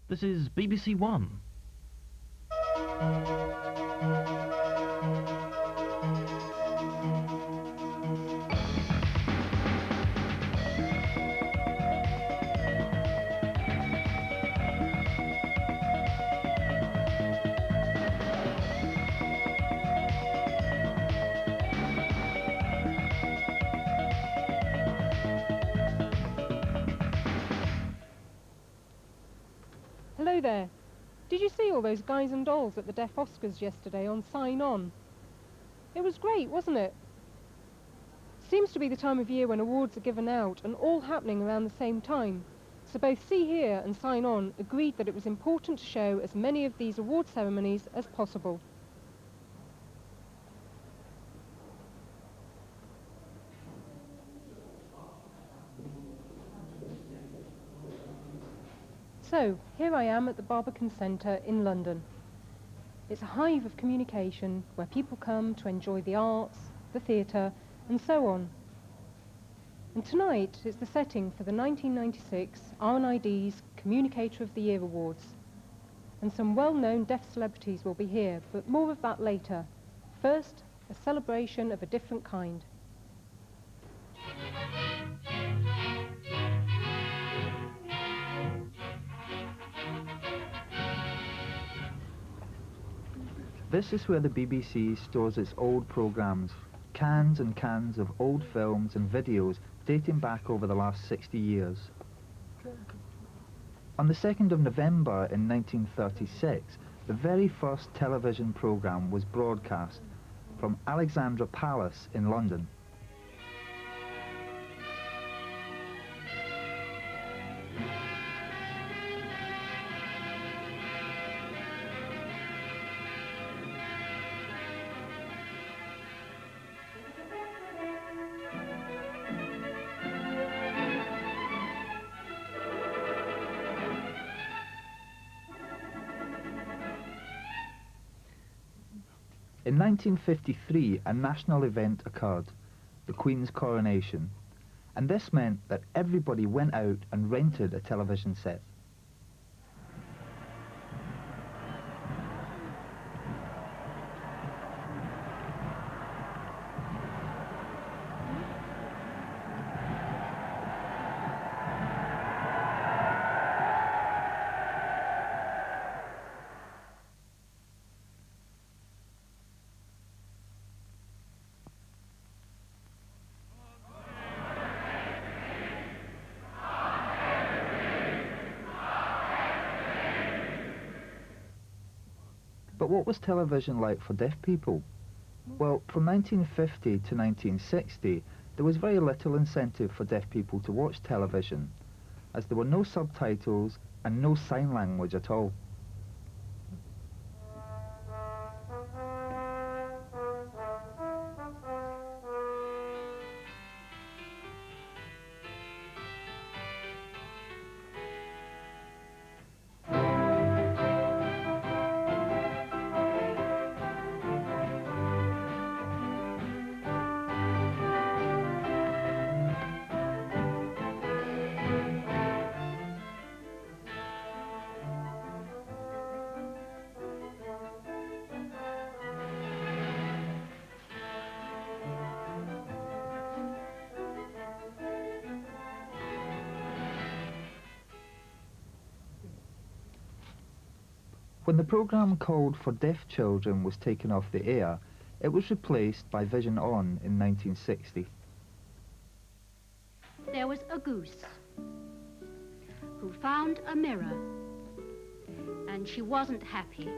This is BBC One. Hello there. Did you see all those guys and dolls at the Deaf Oscars yesterday on Sign On? It was great, wasn't it? Seems to be the time of year when awards are given out and all happening around the same time. So both See Here and Sign On agreed that it was important to show as many of these award ceremonies as possible. So, here I am at the Barbican Centre in London. It's a hive of communication where people come to enjoy the arts, the theatre, and so on. And tonight is the setting for the 1996 RNID's Communicator of the Year Awards. And some well-known deaf celebrities will be here, but more of that later. First, a celebration of a different kind. This is where the BBC stores its old programmes, cans and cans of old films and videos dating back over the last 60 years. On the 2nd of November in 1936, the very first television programme was broadcast from Alexandra Palace in London. In 1953, a national event occurred, the Queen's coronation, and this meant that everybody went out and rented a television set. But what was television like for deaf people? Well, from 1950 to 1960, there was very little incentive for deaf people to watch television, as there were no subtitles and no sign language at all. When the programme called for deaf children was taken off the air, it was replaced by Vision On in 1960. There was a goose who found a mirror, and she wasn't happy.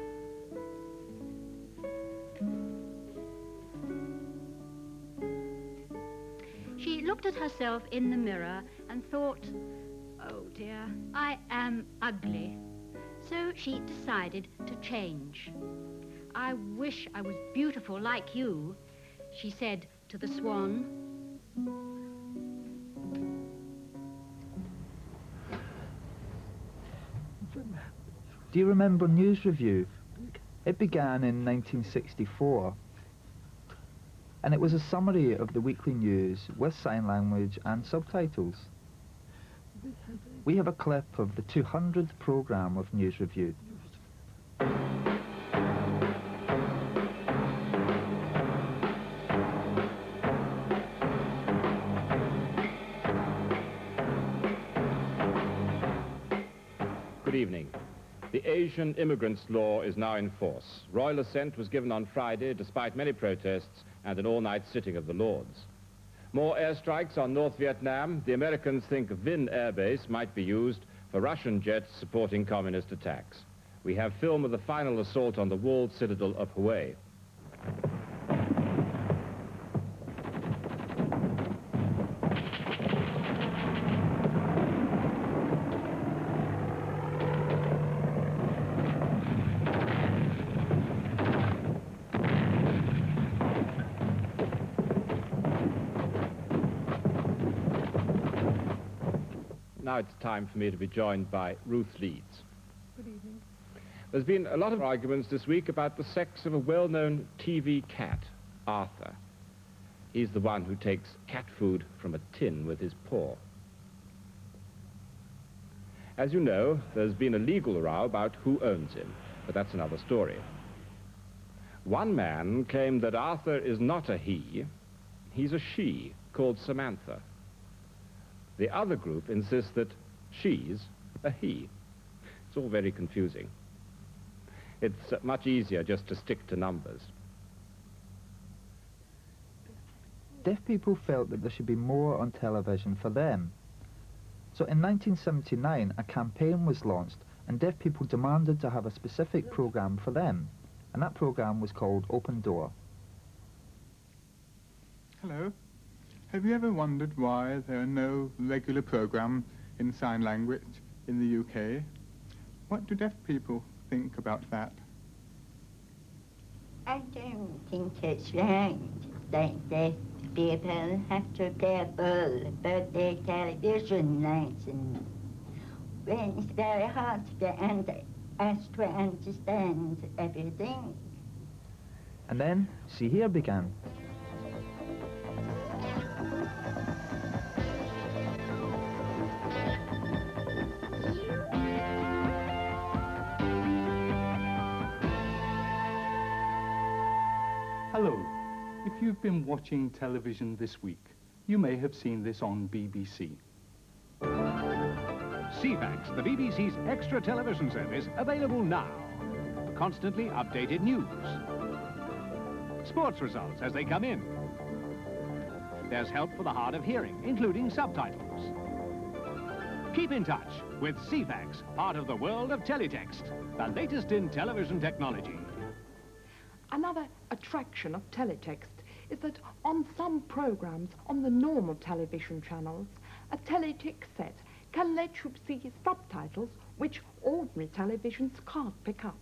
She looked at herself in the mirror and thought, "Oh dear, I am ugly." So she decided to change. "I wish I was beautiful like you," she said to the swan. Do you remember News Review? It began in 1964, and it was a summary of the weekly news with sign language and subtitles. We have a clip of the 200th programme of News Review. Good evening. The Asian Immigrants Law is now in force. Royal assent was given on Friday despite many protests and an all-night sitting of the Lords. More airstrikes on North Vietnam. The Americans think Vinh Air Base might be used for Russian jets supporting communist attacks. We have film of the final assault on the walled citadel of Hue. Now it's time for me to be joined by Ruth Leeds. Good evening. There's been a lot of arguments this week about the sex of a well-known TV cat, Arthur. He's the one who takes cat food from a tin with his paw. As you know, there's been a legal row about who owns him, but that's another story. One man claimed that Arthur is not a he, he's a she called Samantha. The other group insists that she's a he. It's all very confusing. It's much easier just to stick to numbers. Deaf people felt that there should be more on television for them. So in 1979, a campaign was launched and deaf people demanded to have a specific programme for them. And that programme was called Open Door. Hello. Have you ever wondered why there are no regular programmes in sign language in the UK? What do deaf people think about that? I don't think it's right that deaf people have to careful about their television license when it's very hard to get us to understand everything. And then See Here began. Hello. If you've been watching television this week, you may have seen this on BBC. CFAX, the BBC's extra television service, available now. Constantly updated news. Sports results as they come in. There's help for the hard of hearing, including subtitles. Keep in touch with CFAX, part of the world of teletext, the latest in television technology. Another attraction of teletext is that on some programs on the normal television channels, a teletext set can let you see subtitles which ordinary televisions can't pick up.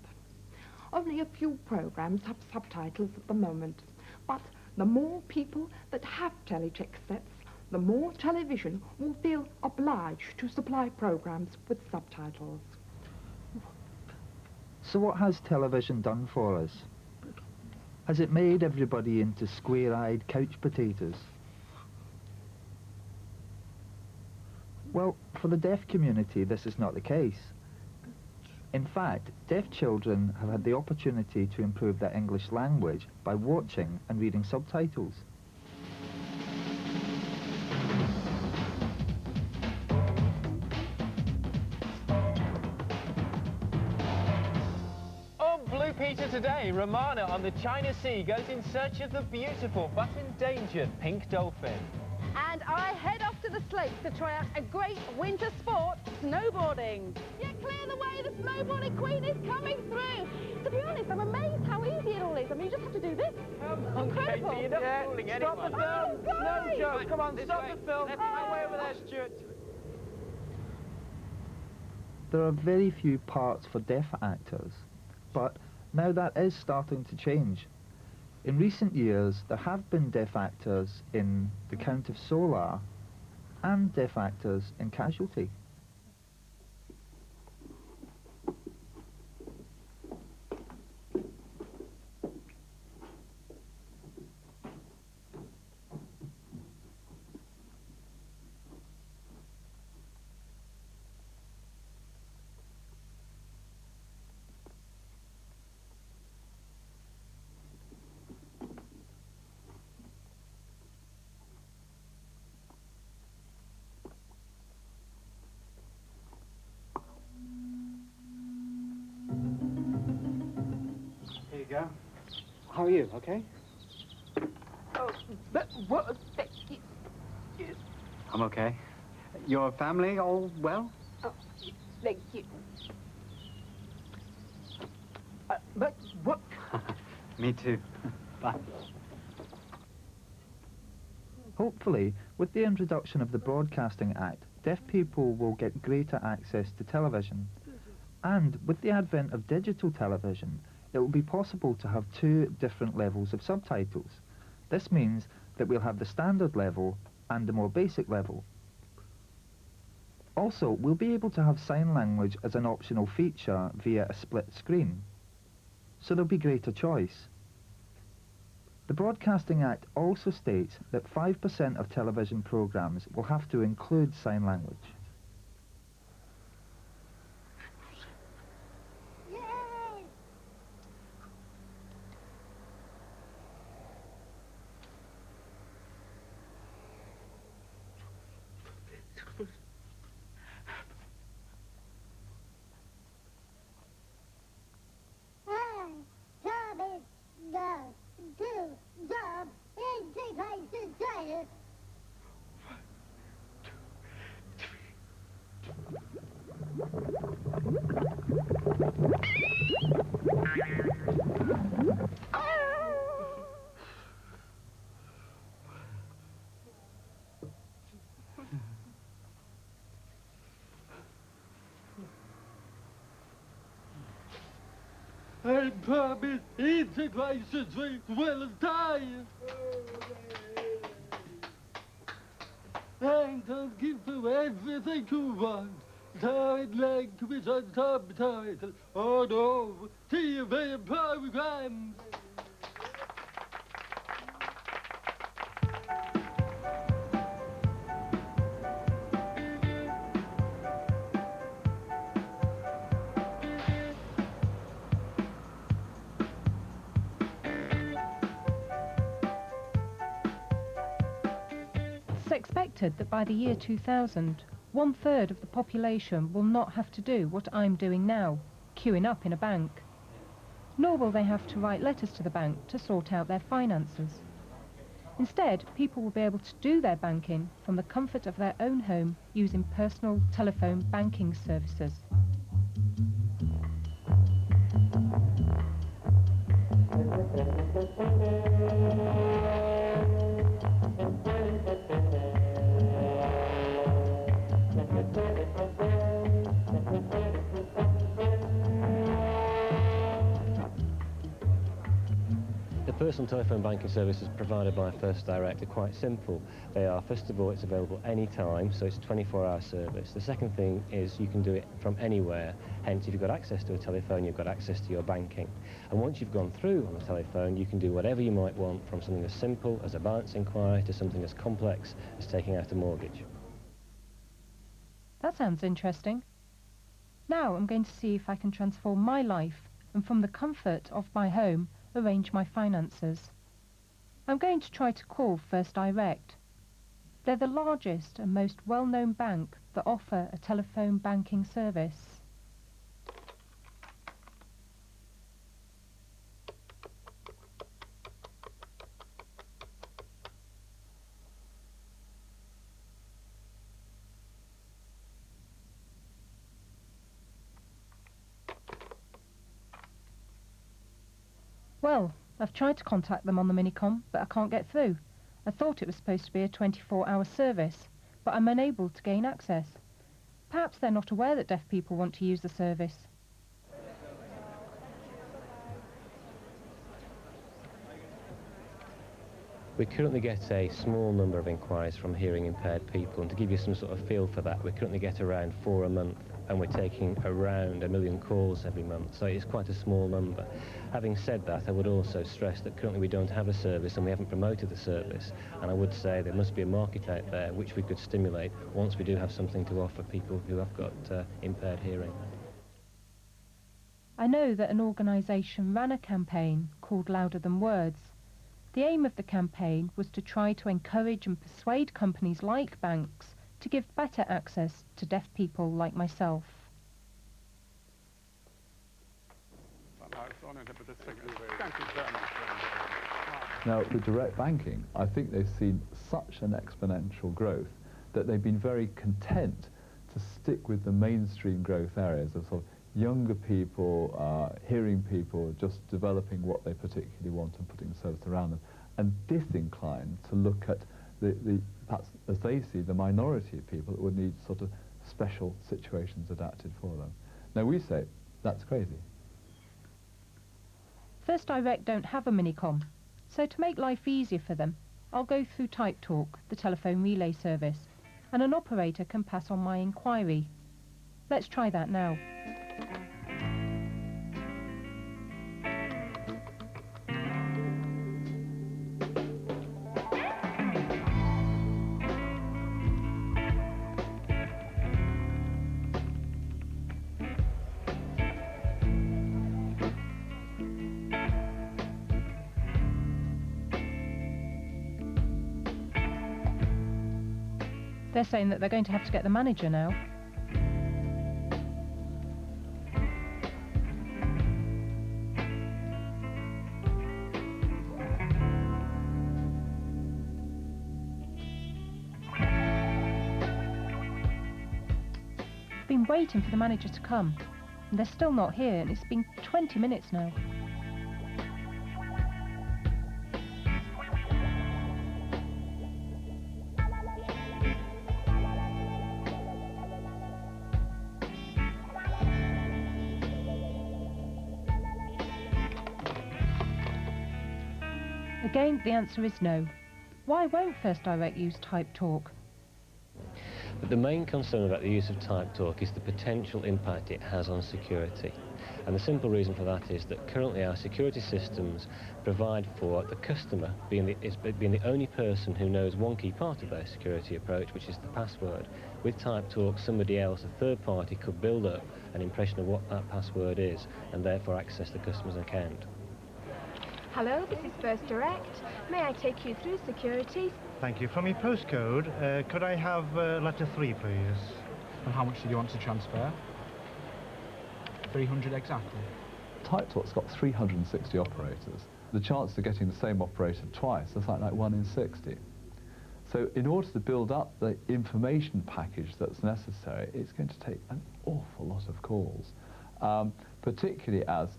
Only a few programs have subtitles at the moment, but the more people that have teletext sets, the more television will feel obliged to supply programs with subtitles. So what has television done for us? Has it made everybody into square-eyed couch potatoes? Well, for the deaf community, this is not the case. In fact, deaf children have had the opportunity to improve their English language by watching and reading subtitles. Blue Peter today, Romana on the China Sea goes in search of the beautiful but endangered pink dolphin. And I head off to the slopes to try out a great winter sport, snowboarding. Yeah, clear the way, the snowboarding queen is coming through. To be honest, I'm amazed how easy it all is. I mean, you just have to do this. Incredible. Katie, you're not fooling anyone. Stop the film. No joke. Come on, This stop way. the film. That way over there, Stuart. There are very few parts for deaf actors, but now that is starting to change. In recent years, there have been deaf actors in The Count of Solar and deaf actors in Casualty. Here you go. How are you, okay? Oh, but what? I'm okay. Your family all well? Oh, thank you. But what? Me too. Bye. Hopefully, with the introduction of the Broadcasting Act, deaf people will get greater access to television. And with the advent of digital television, it will be possible to have 2 different levels of subtitles. This means that we'll have the standard level and the more basic level. Also, we'll be able to have sign language as an optional feature via a split screen. So there'll be greater choice. The Broadcasting Act also states that 5% of television programmes will have to include sign language. I promise easy places as well as time. And I'll give you everything you want. Sign language and subtitles on all TV programs. It's expected that by the year 2000, 1/3 of the population will not have to do what I'm doing now, queuing up in a bank. Nor will they have to write letters to the bank to sort out their finances. Instead, people will be able to do their banking from the comfort of their own home using personal telephone banking services. The personal telephone banking services provided by First Direct are quite simple. They are, first of all, it's available any time, so it's a 24-hour service. The second thing is you can do it from anywhere. Hence, if you've got access to a telephone, you've got access to your banking. And once you've gone through on the telephone, you can do whatever you might want, from something as simple as a balance inquiry to something as complex as taking out a mortgage. That sounds interesting. Now I'm going to see if I can transform my life and from the comfort of my home arrange my finances. I'm going to try to call First Direct. They're the largest and most well-known bank that offer a telephone banking service. Well, I've tried to contact them on the Minicom, but I can't get through. I thought it was supposed to be a 24-hour service, but I'm unable to gain access. Perhaps they're not aware that deaf people want to use the service. We currently get a small number of inquiries from hearing impaired people, and to give you some sort of feel for that, we currently get around 4 a month, and we're taking around 1 million calls every month, so it's quite a small number. Having said that, I would also stress that currently we don't have a service and we haven't promoted the service, and I would say there must be a market out there which we could stimulate once we do have something to offer people who have got impaired hearing. I know that an organisation ran a campaign called Louder Than Words. The aim of the campaign was to try to encourage and persuade companies like banks to give better access to deaf people like myself. Now, with direct banking, I think they've seen such an exponential growth that they've been very content to stick with the mainstream growth areas of sort of younger people, hearing people, just developing what they particularly want and putting service around them, and disinclined to look at the perhaps, as they see, the minority of people that would need sort of special situations adapted for them. Now, we say, that's crazy. First Direct don't have a Minicom, so to make life easier for them, I'll go through Type Talk, the telephone relay service, and an operator can pass on my inquiry. Let's try that now. They're saying that they're going to have to get the manager now. I've been waiting for the manager to come, and they're still not here, and it's been 20 minutes now. Again, the answer is no. Why won't First Direct use Type Talk? But the main concern about the use of Type Talk is the potential impact it has on security. And the simple reason for that is that currently our security systems provide for the customer being the only person who knows one key part of their security approach, which is the password. With Type Talk, somebody else, a third party, could build up an impression of what that password is and therefore access the customer's account. Hello, this is First Direct. May I take you through security? Thank you. From your postcode, could I have letter 3, please? And how much do you want to transfer? 300 exactly. Type Talk's got 360 operators. The chance of getting the same operator twice is like 1 in 60. So in order to build up the information package that's necessary, it's going to take an awful lot of calls, particularly as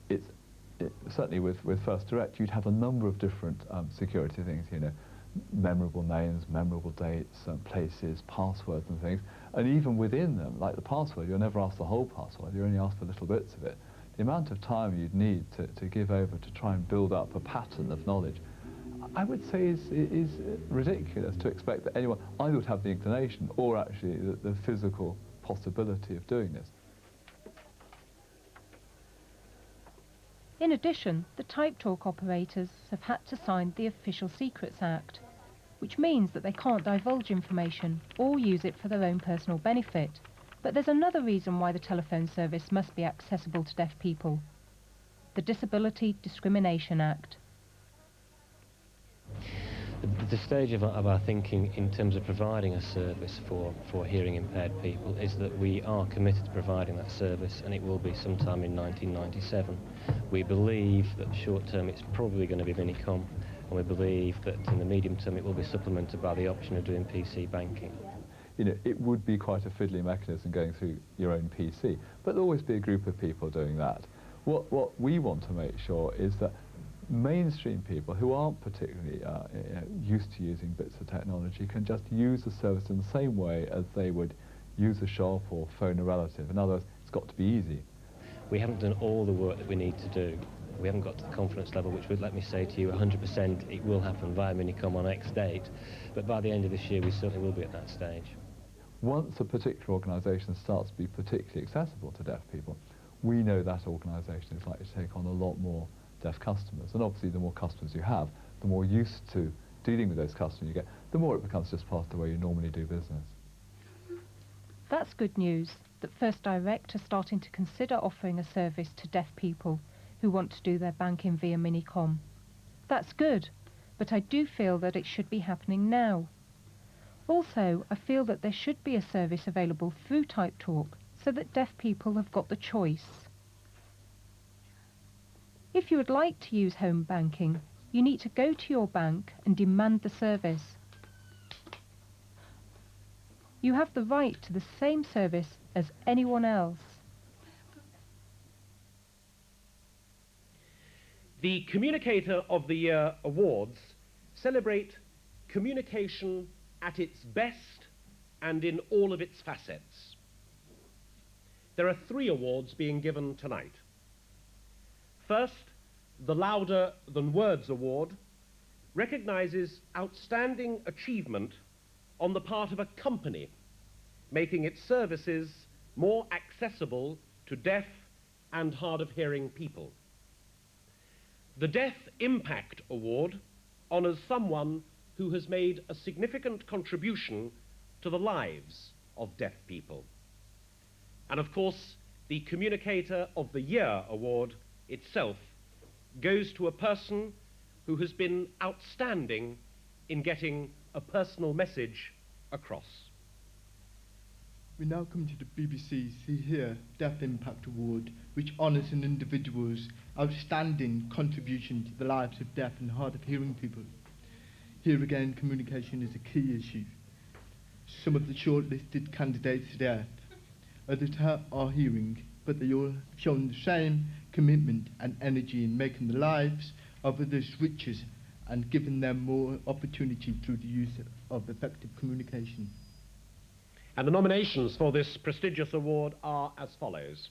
certainly with First Direct, you'd have a number of different security things, you know, memorable names, memorable dates, places, passwords and things. And even within them, like the password, you're never asked the whole password, you're only asked for little bits of it. The amount of time you'd need to give over to try and build up a pattern of knowledge, I would say is ridiculous to expect that anyone either would have the inclination or actually the physical possibility of doing this. In addition, the Type Talk operators have had to sign the Official Secrets Act, which means that they can't divulge information or use it for their own personal benefit. But there's another reason why the telephone service must be accessible to deaf people: the Disability Discrimination Act. The stage of our thinking in terms of providing a service for hearing impaired people is that we are committed to providing that service, and it will be sometime in 1997. We believe that short term it's probably going to be Minicom, and we believe that in the medium term it will be supplemented by the option of doing PC banking. You know, it would be quite a fiddly mechanism going through your own PC, but there'll always be a group of people doing that. What we want to make sure is that mainstream people who aren't particularly used to using bits of technology can just use the service in the same way as they would use a shop or phone a relative. In other words, it's got to be easy. We haven't done all the work that we need to do. We haven't got to the confidence level which would let me say to you 100% it will happen via Minicom on X date, but by the end of this year we certainly will be at that stage. Once a particular organisation starts to be particularly accessible to deaf people, we know that organisation is likely to take on a lot more deaf customers, and obviously the more customers you have, the more used to dealing with those customers you get, the more it becomes just part of the way you normally do business. That's good news, that First Direct are starting to consider offering a service to deaf people who want to do their banking via Minicom. That's good, but I do feel that it should be happening now. Also, I feel that there should be a service available through Type Talk so that deaf people have got the choice. If you would like to use home banking, you need to go to your bank and demand the service. You have the right to the same service as anyone else. The Communicator of the Year awards celebrate communication at its best and in all of its facets. There are 3 awards being given tonight. First, the Louder Than Words Award recognizes outstanding achievement on the part of a company, making its services more accessible to deaf and hard of hearing people. The Deaf Impact Award honors someone who has made a significant contribution to the lives of deaf people. And of course, the Communicator of the Year award itself goes to a person who has been outstanding in getting a personal message across. We now come to the BBC's See Here Deaf Impact Award, which honours an individual's outstanding contribution to the lives of deaf and hard of hearing people. Here again, communication is a key issue. Some of the shortlisted candidates are deaf, others are hearing, but they all have shown the same commitment and energy in making the lives of others richer and giving them more opportunity through the use of effective communication. And the nominations for this prestigious award are as follows.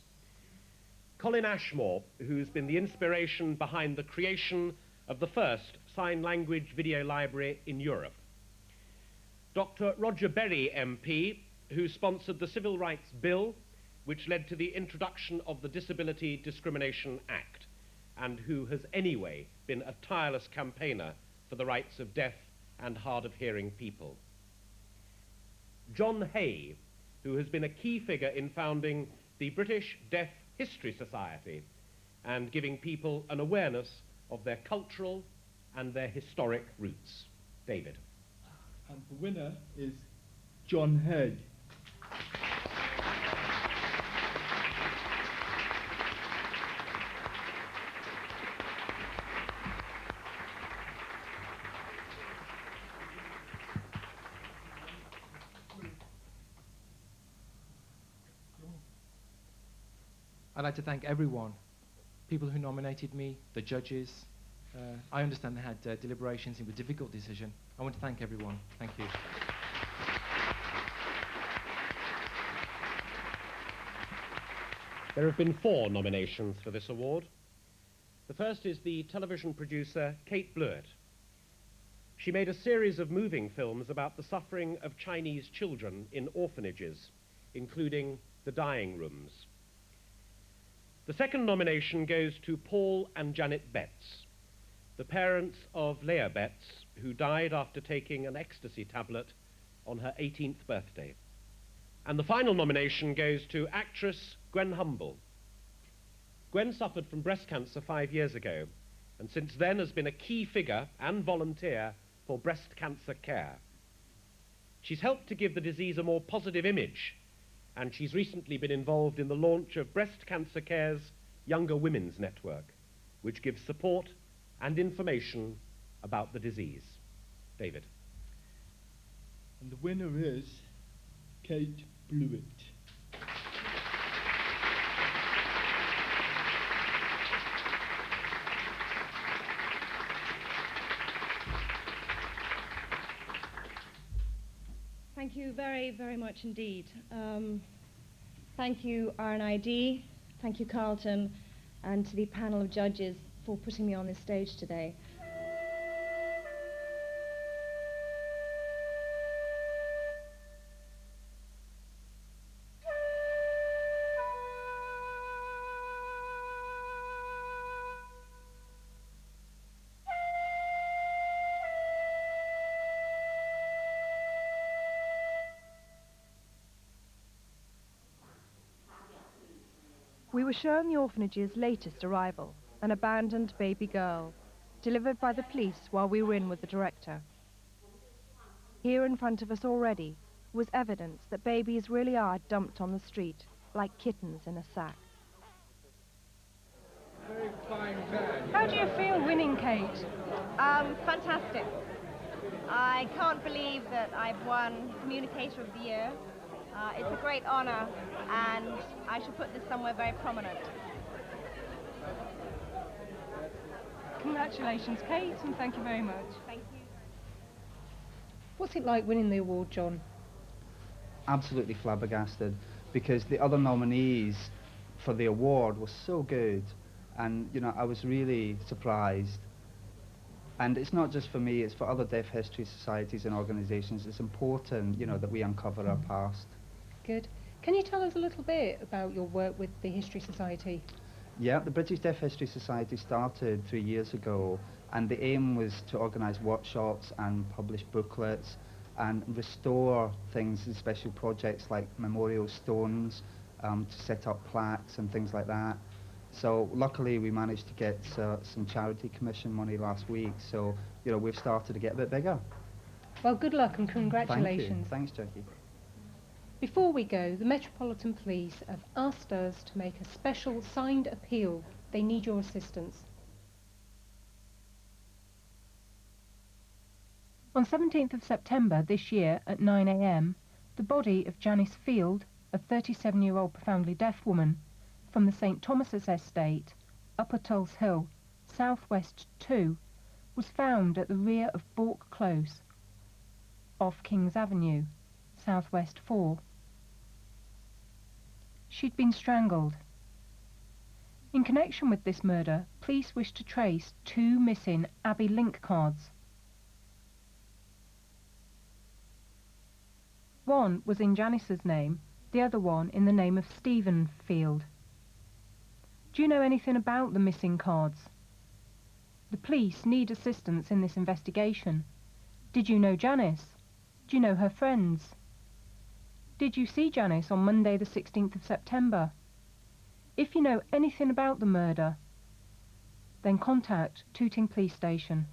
Colin Ashmore, who's been the inspiration behind the creation of the first sign language video library in Europe. Dr. Roger Berry MP, who sponsored the Civil Rights Bill, which led to the introduction of the Disability Discrimination Act, and who has anyway been a tireless campaigner for the rights of deaf and hard of hearing people. John Hay, who has been a key figure in founding the British Deaf History Society and giving people an awareness of their cultural and their historic roots. David. And the winner is John Hay. I'd like to thank everyone, people who nominated me, the judges. I understand they had deliberations, it was a difficult decision. I want to thank everyone. Thank you. There have been 4 nominations for this award. The first is the television producer Kate Blewett. She made a series of moving films about the suffering of Chinese children in orphanages, including The Dying Rooms. The second nomination goes to Paul and Janet Betts, the parents of Leah Betts, who died after taking an ecstasy tablet on her 18th birthday. And the final nomination goes to actress Gwen Humble. Gwen suffered from breast cancer 5 years ago, and since then has been a key figure and volunteer for breast cancer care. She's helped to give the disease a more positive image, and she's recently been involved in the launch of Breast Cancer Care's Younger Women's Network, which gives support and information about the disease. David. And the winner is Kate Blewett. Thank you very, very much indeed. Thank you, RNID, thank you, Carlton, and to the panel of judges for putting me on this stage today. We were shown the orphanage's latest arrival, an abandoned baby girl, delivered by the police while we were in with the director. Here in front of us already was evidence that babies really are dumped on the street, like kittens in a sack. Very fine man. Kate? Fantastic. I can't believe that I've won Communicator of the Year. It's a great honour, and I shall put this somewhere very prominent. Congratulations, Kate, and thank you very much. Thank you. What's it like winning the award, John? Absolutely flabbergasted, because the other nominees for the award were so good, and you know, I was really surprised. And it's not just for me, it's for other deaf history societies and organisations. It's important, you know, that we uncover our past. Good. Can you tell us a little bit about your work with the History Society? Yeah, the British Deaf History Society started 3 years ago, and the aim was to organise workshops and publish booklets and restore things in special projects like memorial stones, to set up plaques and things like that. So luckily we managed to get some charity commission money last week, so you know, we've started to get a bit bigger. Well, good luck and congratulations. Thank you. Thanks, Jackie. Before we go, the Metropolitan Police have asked us to make a special signed appeal. They need your assistance. On 17th of September this year at 9 a.m, the body of Janice Field, a 37-year-old profoundly deaf woman, from the St. Thomas's Estate, Upper Tulse Hill, Southwest 2, was found at the rear of Bourke Close, off Kings Avenue, Southwest 4. She'd been strangled. In connection with this murder, police wish to trace 2 missing Abbey Link cards. One was in Janice's name, the other one in the name of Stephen Field. Do you know anything about the missing cards? The police need assistance in this investigation. Did you know Janice? Do you know her friends? Did you see Janice on Monday the 16th of September? If you know anything about the murder, then contact Tooting Police Station.